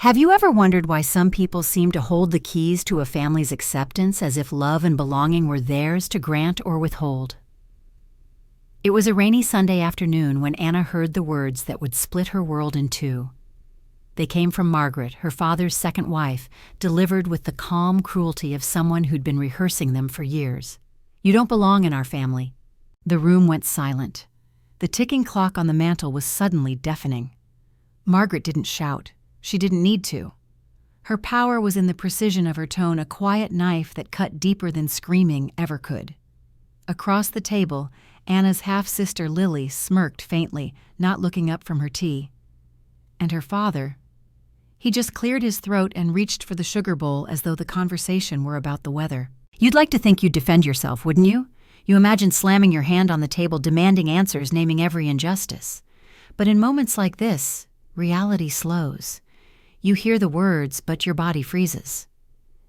Have you ever wondered why some people seem to hold the keys to a family's acceptance as if love and belonging were theirs to grant or withhold? It was a rainy Sunday afternoon when Anna heard the words that would split her world in two. They came from Margaret, her father's second wife, delivered with the calm cruelty of someone who'd been rehearsing them for years. "You don't belong in our family." The room went silent. The ticking clock on the mantel was suddenly deafening. Margaret didn't shout. She didn't need to. Her power was in the precision of her tone, a quiet knife that cut deeper than screaming ever could. Across the table, Anna's half-sister Lily smirked faintly, not looking up from her tea. And her father, he just cleared his throat and reached for the sugar bowl as though the conversation were about the weather. "You'd like to think you'd defend yourself, wouldn't you? You imagine slamming your hand on the table, demanding answers, naming every injustice. But in moments like this, reality slows. You hear the words, but your body freezes.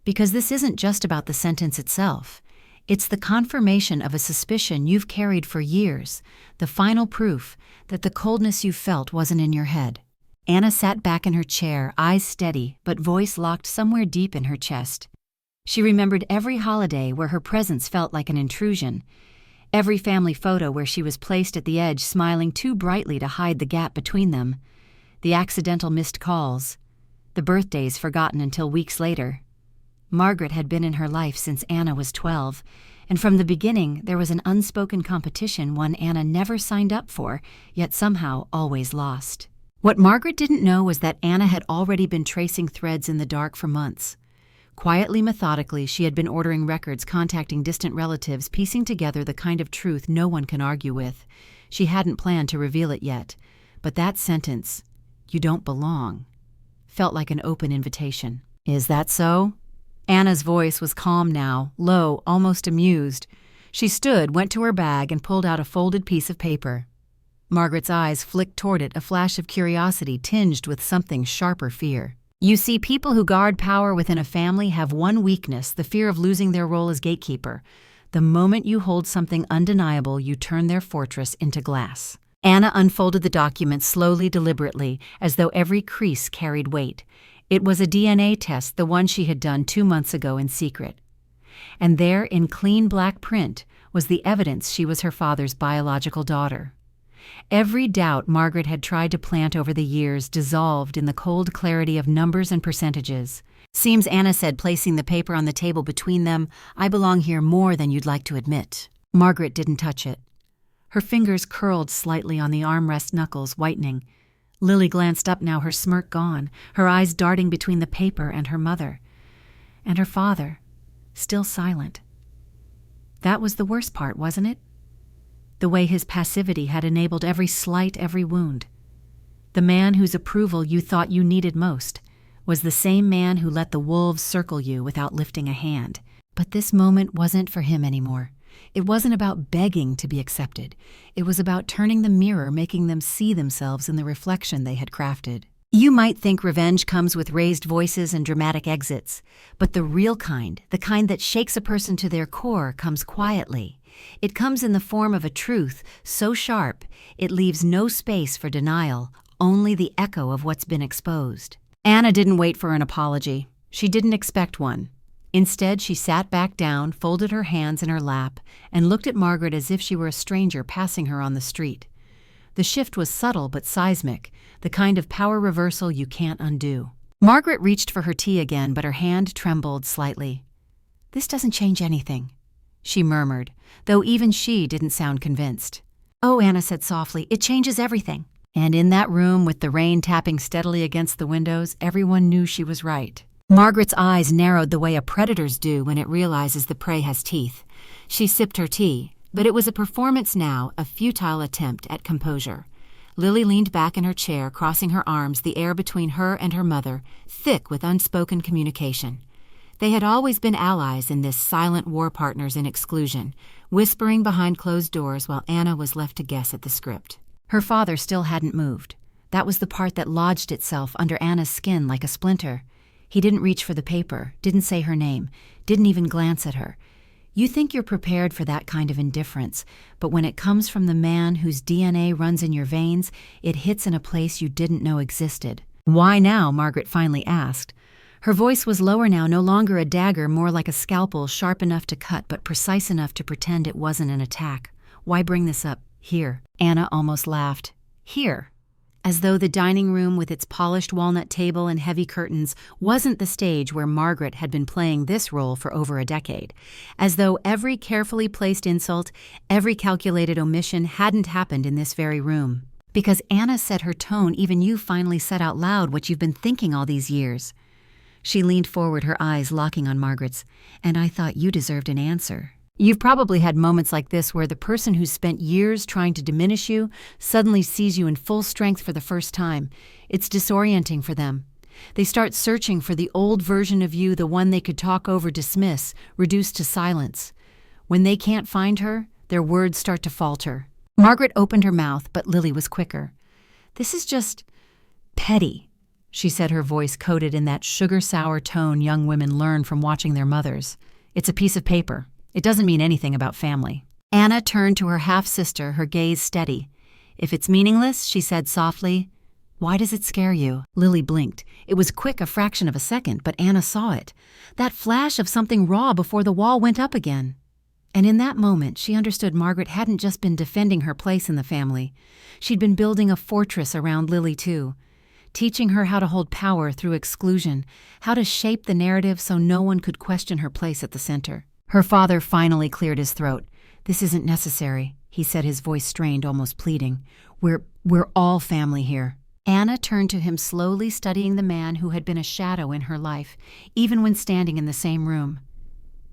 Because this isn't just about the sentence itself. It's the confirmation of a suspicion you've carried for years, the final proof that the coldness you felt wasn't in your head." Anna sat back in her chair, eyes steady, but voice locked somewhere deep in her chest. She remembered every holiday where her presence felt like an intrusion, every family photo where she was placed at the edge smiling too brightly to hide the gap between them, the accidental missed calls, the birthdays forgotten until weeks later. Margaret had been in her life since Anna was 12, and from the beginning there was an unspoken competition, one Anna never signed up for, yet somehow always lost. What Margaret didn't know was that Anna had already been tracing threads in the dark for months. Quietly, methodically, she had been ordering records, contacting distant relatives, piecing together the kind of truth no one can argue with. She hadn't planned to reveal it yet, but that sentence, "You don't belong," felt like an open invitation. "Is that so?" Anna's voice was calm now, low, almost amused. She stood, went to her bag, and pulled out a folded piece of paper. Margaret's eyes flicked toward it, a flash of curiosity tinged with something sharper fear. "You see, people who guard power within a family have one weakness, the fear of losing their role as gatekeeper. The moment you hold something undeniable, you turn their fortress into glass." Anna unfolded the document slowly, deliberately, as though every crease carried weight. It was a DNA test, the one she had done 2 months ago in secret. And there, in clean black print, was the evidence she was her father's biological daughter. Every doubt Margaret had tried to plant over the years dissolved in the cold clarity of numbers and percentages. "Seems," Anna said, placing the paper on the table between them, "I belong here more than you'd like to admit." Margaret didn't touch it. Her fingers curled slightly on the armrest knuckles, whitening. Lily glanced up now, her smirk gone, her eyes darting between the paper and her mother. And her father, still silent. That was the worst part, wasn't it? The way his passivity had enabled every slight, every wound. The man whose approval you thought you needed most was the same man who let the wolves circle you without lifting a hand. But this moment wasn't for him anymore. It wasn't about begging to be accepted. It was about turning the mirror, making them see themselves in the reflection they had crafted. You might think revenge comes with raised voices and dramatic exits, but the real kind, the kind that shakes a person to their core, comes quietly. It comes in the form of a truth so sharp it leaves no space for denial, only the echo of what's been exposed. Anna didn't wait for an apology. She didn't expect one. Instead, she sat back down, folded her hands in her lap, and looked at Margaret as if she were a stranger passing her on the street. The shift was subtle but seismic, the kind of power reversal you can't undo. Margaret reached for her tea again, but her hand trembled slightly. "This doesn't change anything," she murmured, though even she didn't sound convinced. "Oh," Anna said softly, "it changes everything." And in that room, with the rain tapping steadily against the windows, everyone knew she was right. Margaret's eyes narrowed the way a predator's do when it realizes the prey has teeth. She sipped her tea, but it was a performance now, a futile attempt at composure. Lily leaned back in her chair, crossing her arms, the air between her and her mother, thick with unspoken communication. They had always been allies in this, silent war partners in exclusion, whispering behind closed doors while Anna was left to guess at the script. Her father still hadn't moved. That was the part that lodged itself under Anna's skin like a splinter. He didn't reach for the paper, didn't say her name, didn't even glance at her. You think you're prepared for that kind of indifference, but when it comes from the man whose DNA runs in your veins, it hits in a place you didn't know existed. "Why now?" Margaret finally asked. Her voice was lower now, no longer a dagger, more like a scalpel, sharp enough to cut but precise enough to pretend it wasn't an attack. "Why bring this up here?" Anna almost laughed. Here. As though the dining room with its polished walnut table and heavy curtains wasn't the stage where Margaret had been playing this role for over a decade. As though every carefully placed insult, every calculated omission hadn't happened in this very room. "Because Anna set her tone, even you finally said out loud what you've been thinking all these years." She leaned forward, her eyes locking on Margaret's. "And I thought you deserved an answer." You've probably had moments like this where the person who's spent years trying to diminish you suddenly sees you in full strength for the first time. It's disorienting for them. They start searching for the old version of you, the one they could talk over, dismiss, reduce to silence. When they can't find her, their words start to falter. Margaret opened her mouth, but Lily was quicker. "This is just petty," she said, her voice coated in that sugar-sour tone young women learn from watching their mothers. "It's a piece of paper. It doesn't mean anything about family." Anna turned to her half-sister, her gaze steady. "If it's meaningless," she said softly, "why does it scare you?" Lily blinked. It was quick, a fraction of a second, but Anna saw it. That flash of something raw before the wall went up again. And in that moment, she understood Margaret hadn't just been defending her place in the family. She'd been building a fortress around Lily, too. Teaching her how to hold power through exclusion, how to shape the narrative so no one could question her place at the center. Her father finally cleared his throat. "This isn't necessary," he said, his voice strained, almost pleading. We're all family here." Anna turned to him slowly, studying the man who had been a shadow in her life, even when standing in the same room.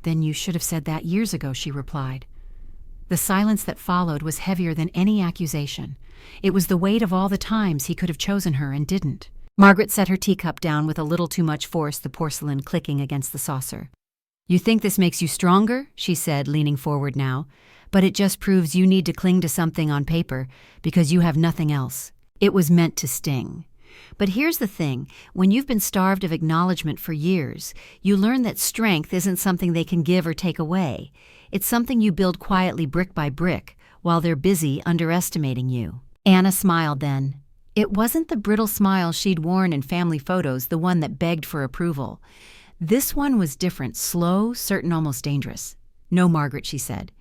"Then you should have said that years ago," she replied. The silence that followed was heavier than any accusation. It was the weight of all the times he could have chosen her and didn't. Margaret set her teacup down with a little too much force, the porcelain clicking against the saucer. "You think this makes you stronger?" she said, leaning forward now. "But it just proves you need to cling to something on paper, because you have nothing else." It was meant to sting. But here's the thing, when you've been starved of acknowledgement for years, you learn that strength isn't something they can give or take away. It's something you build quietly, brick by brick, while they're busy underestimating you. Anna smiled then. It wasn't the brittle smile she'd worn in family photos, the one that begged for approval. This one was different, slow, certain, almost dangerous. "No, Margaret," she said.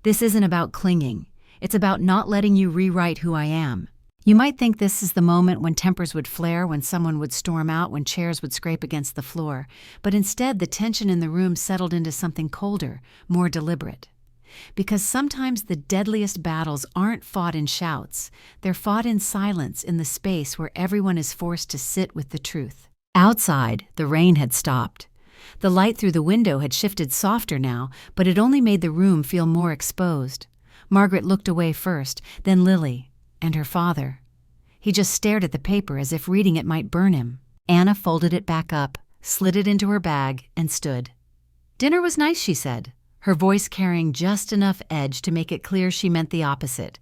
"This isn't about clinging. It's about not letting you rewrite who I am. You might think this is the moment when tempers would flare, when someone would storm out, when chairs would scrape against the floor. But instead, the tension in the room settled into something colder, more deliberate. Because sometimes the deadliest battles aren't fought in shouts. They're fought in silence, in the space where everyone is forced to sit with the truth." Outside, the rain had stopped. The light through the window had shifted softer now, but it only made the room feel more exposed. Margaret looked away first, then Lily, and her father. He just stared at the paper as if reading it might burn him. Anna folded it back up, slid it into her bag, and stood. "Dinner was nice," she said, her voice carrying just enough edge to make it clear she meant the opposite.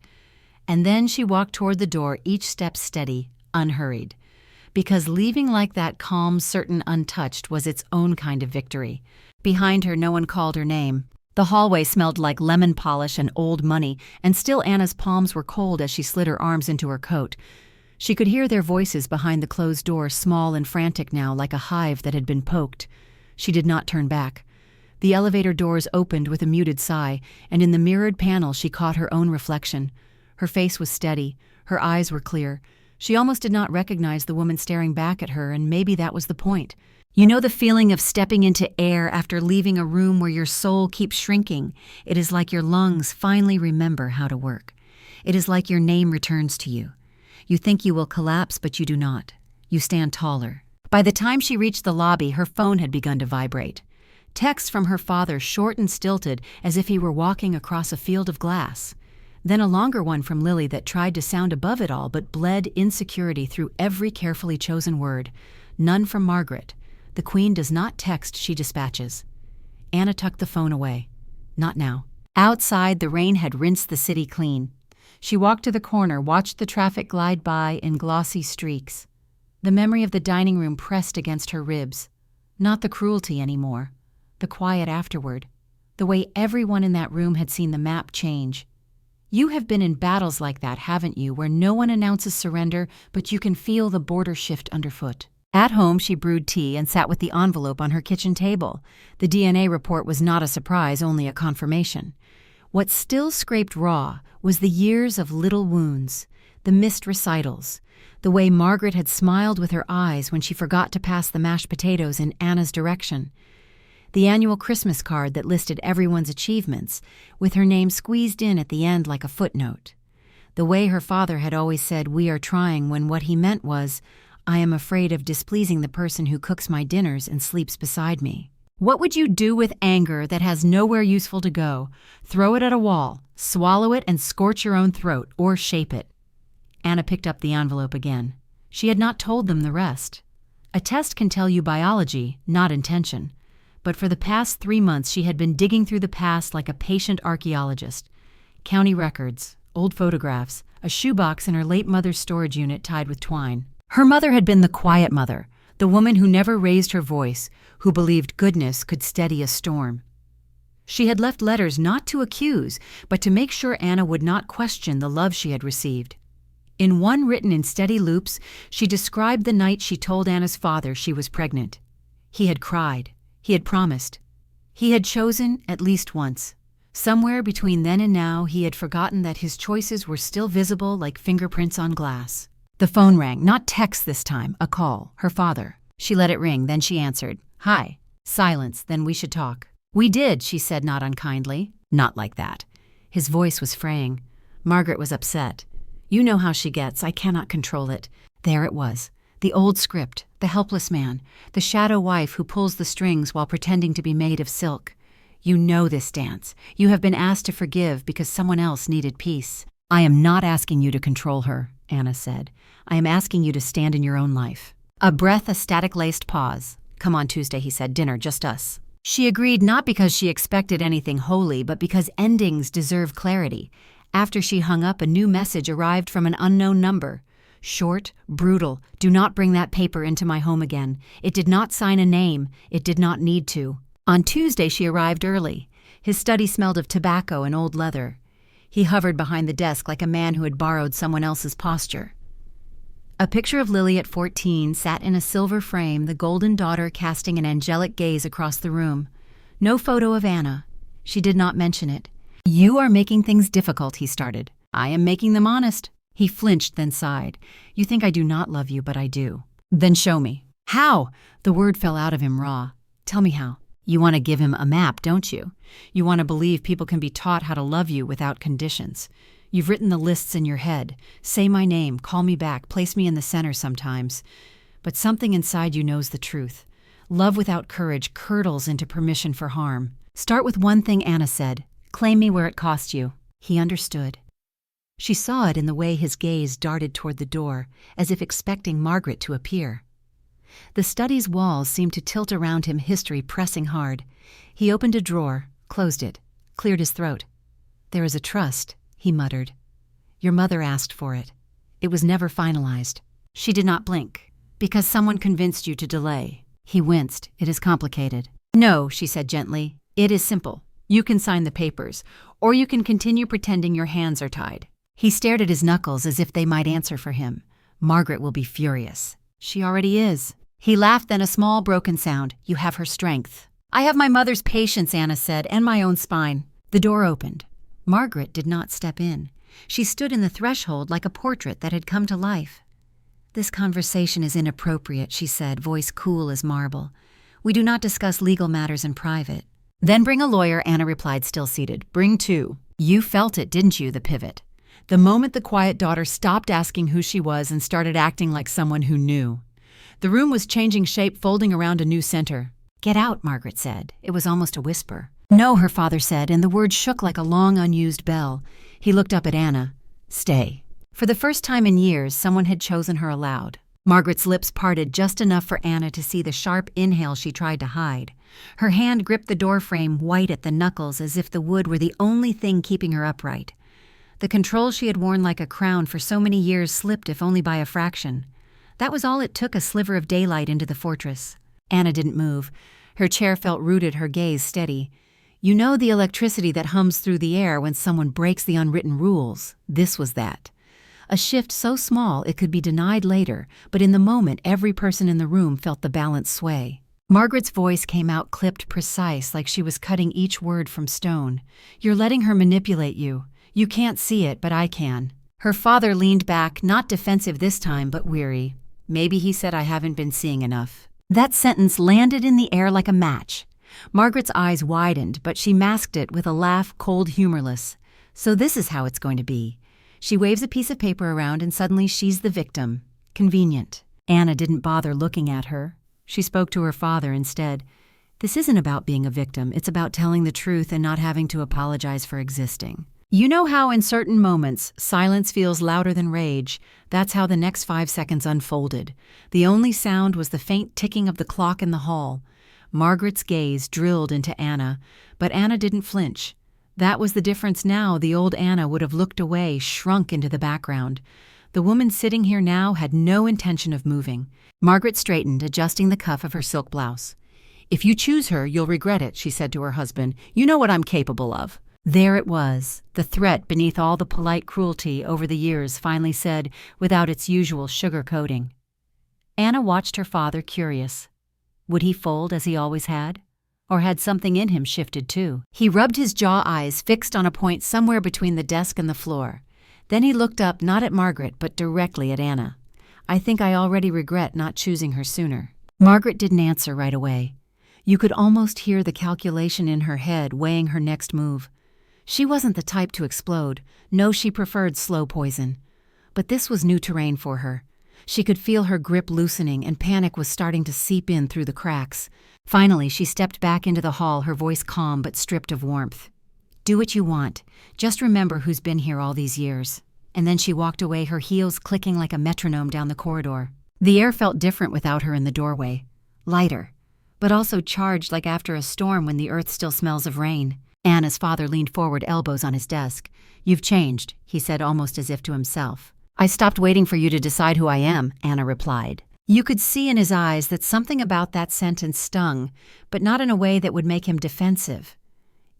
And then she walked toward the door, each step steady, unhurried. Because leaving like that, calm, certain, untouched, was its own kind of victory. Behind her, no one called her name. The hallway smelled like lemon polish and old money, and still Anna's palms were cold as she slid her arms into her coat. She could hear their voices behind the closed door, small and frantic now, like a hive that had been poked. She did not turn back. The elevator doors opened with a muted sigh, and in the mirrored panel she caught her own reflection. Her face was steady, her eyes were clear. She almost did not recognize the woman staring back at her, and maybe that was the point. You know the feeling of stepping into air after leaving a room where your soul keeps shrinking? It is like your lungs finally remember how to work. It is like your name returns to you. You think you will collapse, but you do not. You stand taller. By the time she reached the lobby, her phone had begun to vibrate. Text from her father, short and stilted, as if he were walking across a field of glass. Then a longer one from Lily that tried to sound above it all but bled insecurity through every carefully chosen word. None from Margaret. The Queen does not text, she dispatches. Anna tucked the phone away. Not now. Outside, the rain had rinsed the city clean. She walked to the corner, watched the traffic glide by in glossy streaks. The memory of the dining room pressed against her ribs. Not the cruelty anymore. The quiet afterward. The way everyone in that room had seen the map change. You have been in battles like that, haven't you, where no one announces surrender, but you can feel the border shift underfoot. At home, she brewed tea and sat with the envelope on her kitchen table. The DNA report was not a surprise, only a confirmation. What still scraped raw was the years of little wounds, the missed recitals, the way Margaret had smiled with her eyes when she forgot to pass the mashed potatoes in Anna's direction, the annual Christmas card that listed everyone's achievements, with her name squeezed in at the end like a footnote, the way her father had always said, "We are trying," when what he meant was, "I am afraid of displeasing the person who cooks my dinners and sleeps beside me." What would you do with anger that has nowhere useful to go? Throw it at a wall, swallow it, and scorch your own throat, or shape it. Anna picked up the envelope again. She had not told them the rest. A test can tell you biology, not intention. But for the past 3 months she had been digging through the past like a patient archaeologist. County records, old photographs, a shoebox in her late mother's storage unit tied with twine. Her mother had been the quiet mother, the woman who never raised her voice, who believed goodness could steady a storm. She had left letters not to accuse, but to make sure Anna would not question the love she had received. In one written in steady loops, she described the night she told Anna's father she was pregnant. He had cried. He had promised. He had chosen at least once. Somewhere between then and now, he had forgotten that his choices were still visible like fingerprints on glass. The phone rang, not text this time, a call, her father. She let it ring, then she answered. "Hi." Silence, then "We should talk." "We did," she said, not unkindly. "Not like that." His voice was fraying. Margaret was upset. "You know how she gets. I cannot control it." There it was. The old script, the helpless man, the shadow wife who pulls the strings while pretending to be made of silk. You know this dance. You have been asked to forgive because someone else needed peace. "I am not asking you to control her," Anna said. "I am asking you to stand in your own life." A breath, a static-laced pause. "Come on Tuesday," he said. "Dinner, just us." She agreed not because she expected anything holy, but because endings deserve clarity. After she hung up, a new message arrived from an unknown number. Short, brutal, "Do not bring that paper into my home again. It did not sign a name. It did not need to." On Tuesday she arrived early. His study smelled of tobacco and old leather. He hovered behind the desk like a man who had borrowed someone else's posture. A picture of Lily at 14 sat in a silver frame, the golden daughter casting an angelic gaze across the room. No photo of Anna. She did not mention it. "You are making things difficult," he started. "I am making them honest." He flinched, then sighed. "You think I do not love you, but I do." "Then show me." "How?" The word fell out of him raw. "Tell me how." You want to give him a map, don't you? You want to believe people can be taught how to love you without conditions. You've written the lists in your head. Say my name, call me back, place me in the center sometimes. But something inside you knows the truth. Love without courage curdles into permission for harm. "Start with one thing," Anna said. "Claim me where it cost you." He understood. She saw it in the way his gaze darted toward the door, as if expecting Margaret to appear. The study's walls seemed to tilt around him, history pressing hard. He opened a drawer, closed it, cleared his throat. "There is a trust," he muttered. "Your mother asked for it. It was never finalized." She did not blink. "Because someone convinced you to delay." He winced. "It is complicated." "No," she said gently. "It is simple. You can sign the papers, or you can continue pretending your hands are tied." He stared at his knuckles as if they might answer for him. "Margaret will be furious." "She already is." He laughed, then a small broken sound. "You have her strength." "I have my mother's patience," Anna said, "and my own spine." The door opened. Margaret did not step in. She stood in the threshold like a portrait that had come to life. "This conversation is inappropriate," she said, voice cool as marble. "We do not discuss legal matters in private." "Then bring a lawyer," Anna replied, still seated. "Bring two." You felt it, didn't you, the pivot? The moment the quiet daughter stopped asking who she was and started acting like someone who knew. The room was changing shape, folding around a new center. "Get out," Margaret said. It was almost a whisper. "No," her father said, and the word shook like a long unused bell. He looked up at Anna. "Stay." For the first time in years, someone had chosen her aloud. Margaret's lips parted just enough for Anna to see the sharp inhale she tried to hide. Her hand gripped the doorframe, white at the knuckles, as if the wood were the only thing keeping her upright. The control she had worn like a crown for so many years slipped, if only by a fraction. That was all it took, a sliver of daylight into the fortress. Anna didn't move. Her chair felt rooted, her gaze steady. You know the electricity that hums through the air when someone breaks the unwritten rules? This was that. A shift so small it could be denied later, but in the moment every person in the room felt the balance sway. Margaret's voice came out clipped precise, like she was cutting each word from stone. You're letting her manipulate you. You can't see it, but I can. Her father leaned back, not defensive this time, but weary. Maybe he said I haven't been seeing enough. That sentence landed in the air like a match. Margaret's eyes widened, but she masked it with a laugh, cold, humorless. So this is how it's going to be. She waves a piece of paper around and suddenly she's the victim. Convenient. Anna didn't bother looking at her. She spoke to her father instead. This isn't about being a victim, it's about telling the truth and not having to apologize for existing. You know how in certain moments, silence feels louder than rage? That's how the next 5 seconds unfolded. The only sound was the faint ticking of the clock in the hall. Margaret's gaze drilled into Anna, but Anna didn't flinch. That was the difference now. The old Anna would have looked away, shrunk into the background. The woman sitting here now had no intention of moving. Margaret straightened, adjusting the cuff of her silk blouse. If you choose her, you'll regret it, she said to her husband. You know what I'm capable of. There it was, the threat beneath all the polite cruelty over the years finally said without its usual sugar-coating. Anna watched her father, curious. Would he fold as he always had? Or had something in him shifted too? He rubbed his jaw, eyes fixed on a point somewhere between the desk and the floor. Then he looked up, not at Margaret, but directly at Anna. I think I already regret not choosing her sooner. Margaret didn't answer right away. You could almost hear the calculation in her head weighing her next move. She wasn't the type to explode. No, she preferred slow poison. But this was new terrain for her. She could feel her grip loosening and panic was starting to seep in through the cracks. Finally, she stepped back into the hall, her voice calm but stripped of warmth. Do what you want. Just remember who's been here all these years. And then she walked away, her heels clicking like a metronome down the corridor. The air felt different without her in the doorway. Lighter, but also charged like after a storm when the earth still smells of rain. Anna's father leaned forward, elbows on his desk. You've changed, he said almost as if to himself. I stopped waiting for you to decide who I am, Anna replied. You could see in his eyes that something about that sentence stung, but not in a way that would make him defensive.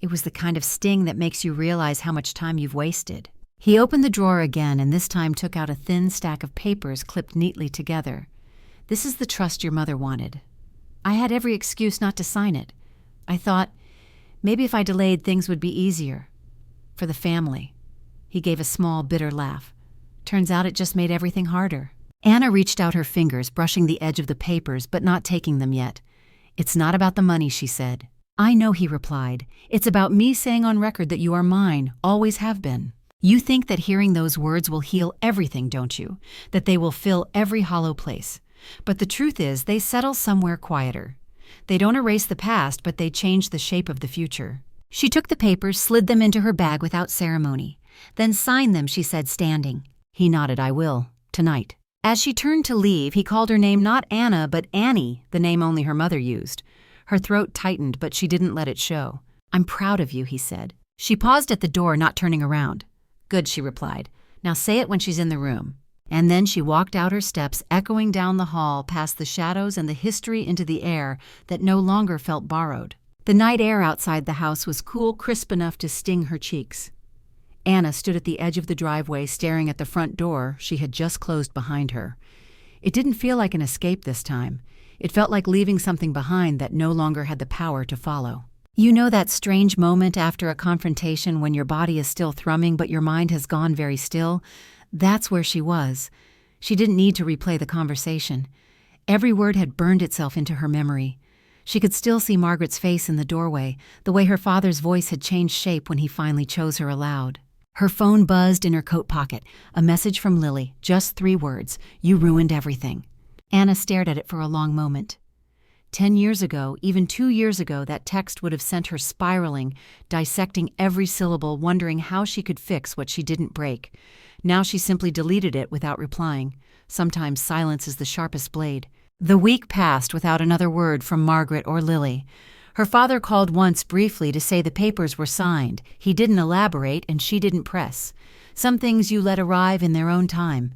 It was the kind of sting that makes you realize how much time you've wasted. He opened the drawer again and this time took out a thin stack of papers clipped neatly together. This is the trust your mother wanted. I had every excuse not to sign it. I thought, maybe if I delayed, things would be easier. For the family. He gave a small, bitter laugh. Turns out it just made everything harder. Anna reached out her fingers, brushing the edge of the papers, but not taking them yet. It's not about the money, she said. I know, he replied. It's about me saying on record that you are mine, always have been. You think that hearing those words will heal everything, don't you? That they will fill every hollow place. But the truth is, they settle somewhere quieter. They don't erase the past, but they change the shape of the future. She took the papers, slid them into her bag without ceremony. Then sign them, she said, standing. He nodded, I will, tonight. As she turned to leave, he called her name not Anna, but Annie, the name only her mother used. Her throat tightened, but she didn't let it show. I'm proud of you, he said. She paused at the door, not turning around. Good, she replied. Now say it when she's in the room. And then she walked out her steps, echoing down the hall, past the shadows and the history into the air that no longer felt borrowed. The night air outside the house was cool, crisp enough to sting her cheeks. Anna stood at the edge of the driveway, staring at the front door she had just closed behind her. It didn't feel like an escape this time. It felt like leaving something behind that no longer had the power to follow. You know that strange moment after a confrontation when your body is still thrumming but your mind has gone very still? That's where she was. She didn't need to replay the conversation. Every word had burned itself into her memory. She could still see Margaret's face in the doorway, the way her father's voice had changed shape when he finally chose her aloud. Her phone buzzed in her coat pocket. A message from Lily, just 3 words. You ruined everything. Anna stared at it for a long moment. 10 years ago, even 2 years ago, that text would have sent her spiraling, dissecting every syllable, wondering how she could fix what she didn't break. Now she simply deleted it without replying. Sometimes silence is the sharpest blade. The week passed without another word from Margaret or Lily. Her father called once briefly to say the papers were signed. He didn't elaborate and she didn't press. Some things you let arrive in their own time.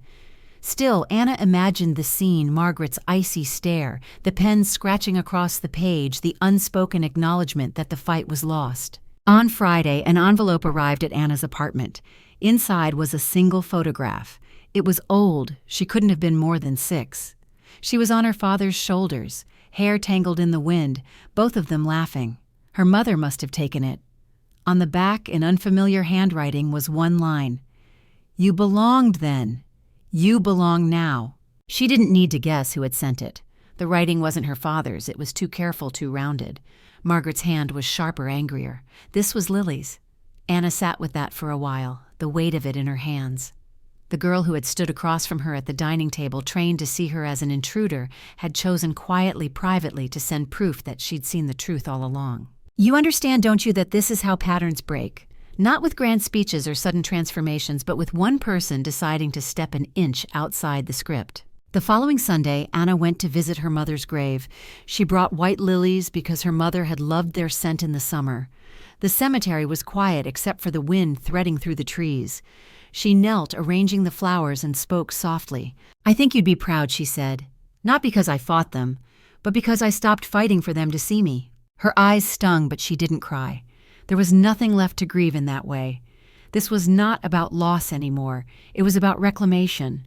Still, Anna imagined the scene, Margaret's icy stare, the pen scratching across the page, the unspoken acknowledgement that the fight was lost. On Friday, an envelope arrived at Anna's apartment. Inside was a single photograph. It was old. She couldn't have been more than 6. She was on her father's shoulders, hair tangled in the wind, both of them laughing. Her mother must have taken it. On the back, in unfamiliar handwriting, was one line. "You belonged then. You belong now." She didn't need to guess who had sent it. The writing wasn't her father's. It was too careful, too rounded. Margaret's hand was sharper, angrier. This was Lily's. Anna sat with that for a while, the weight of it in her hands. The girl who had stood across from her at the dining table, trained to see her as an intruder, had chosen quietly, privately, to send proof that she'd seen the truth all along. "You understand, don't you, that this is how patterns break? Not with grand speeches or sudden transformations, but with one person deciding to step an inch outside the script." The following Sunday, Anna went to visit her mother's grave. She brought white lilies because her mother had loved their scent in the summer. The cemetery was quiet except for the wind threading through the trees. She knelt, arranging the flowers, and spoke softly. "I think you'd be proud," she said. "Not because I fought them, but because I stopped fighting for them to see me." Her eyes stung, but she didn't cry. There was nothing left to grieve in that way. This was not about loss anymore. It was about reclamation.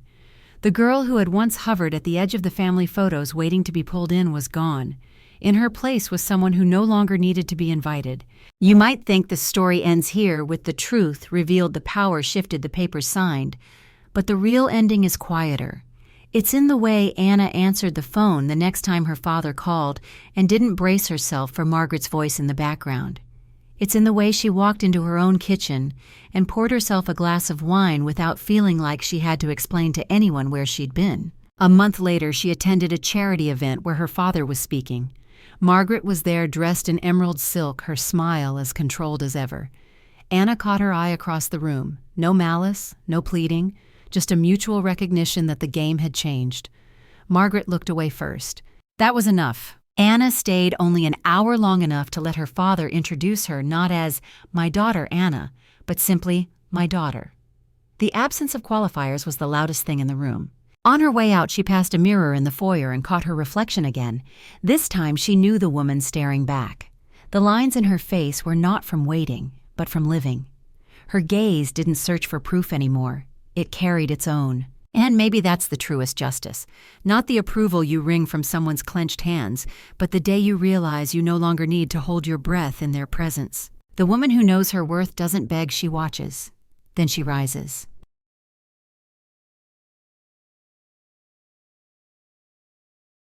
The girl who had once hovered at the edge of the family photos waiting to be pulled in was gone. In her place was someone who no longer needed to be invited. You might think the story ends here, with the truth revealed, the power shifted, the papers signed. But the real ending is quieter. It's in the way Anna answered the phone the next time her father called and didn't brace herself for Margaret's voice in the background. It's in the way she walked into her own kitchen and poured herself a glass of wine without feeling like she had to explain to anyone where she'd been. A month later, she attended a charity event where her father was speaking. Margaret was there, dressed in emerald silk, her smile as controlled as ever. Anna caught her eye across the room. No malice, no pleading, just a mutual recognition that the game had changed. Margaret looked away first. That was enough. Anna stayed only an hour, long enough to let her father introduce her not as "my daughter Anna," but simply "my daughter." The absence of qualifiers was the loudest thing in the room. On her way out, she passed a mirror in the foyer and caught her reflection again. This time she knew the woman staring back. The lines in her face were not from waiting, but from living. Her gaze didn't search for proof anymore. It carried its own. And maybe that's the truest justice. Not the approval you wring from someone's clenched hands, but the day you realize you no longer need to hold your breath in their presence. The woman who knows her worth doesn't beg, she watches. Then she rises.